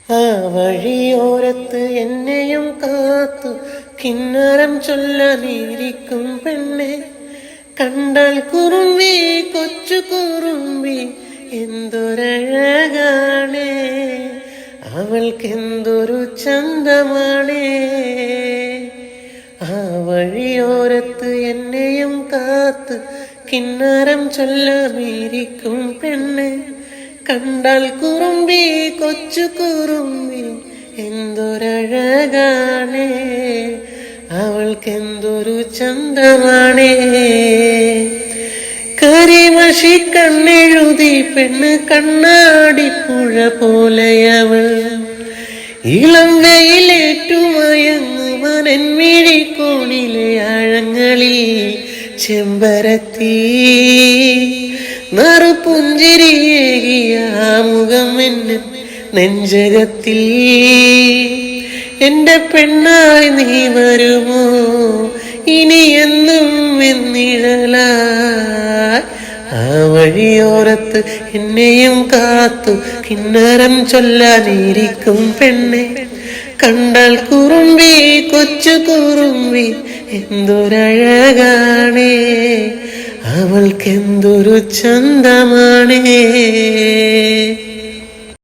ആ വഴിയോരത്ത് എന്നെയും കാത്തു കിന്നരം ചൊല്ലാനിരിക്കും പെണ്ണെ, കണ്ടാൽ കുറുമ്പി കൊച്ചു കുറുമ്പി എന്തൊരഴകാണേ, അവൾക്കെന്തൊരു ചന്തമാണേ. ആ വഴിയോരത്ത് എന്നെയും കാത്ത് കിന്നരം ചൊല്ലാനിരിക്കും പെണ്ണെ, കണ്ടാൽ കുറുമ്പി കൊച്ചു കുറുമ്പി എന്തൊരഴകാണേ, അവൾക്കെന്തൊരു ചന്തമാണേ. കരിമഷി കണ്ണെഴുതി പെണ്ണ് കണ്ണാടിപ്പുഴ പോലെയവൾ, ഇളം വെയിലേറ്റുമയങ്ങുവൻ മിഴിക്കോണിലെ ആഴങ്ങളിൽ ചെമ്പരത്തി, നറുപുഞ്ചിരിയേകിയ മുഖം എന്നെ നെഞ്ചകത്തിൽ. എന്റെ പെണ്ണായി നീ വരുമോ ഇനി എന്നും എന്നിഴലായി? ആ വഴിയോരത്ത് എന്നെയും കാത്തു കിന്നരം ചൊല്ലാനിരിക്കും പെണ്ണെ, കണ്ടാൽ കുറുമ്പി കൊച്ചു കുറുമ്പി എന്തൊരഴകാണേ, അവൾക്കെന്തൊരു ചന്തമാണേ.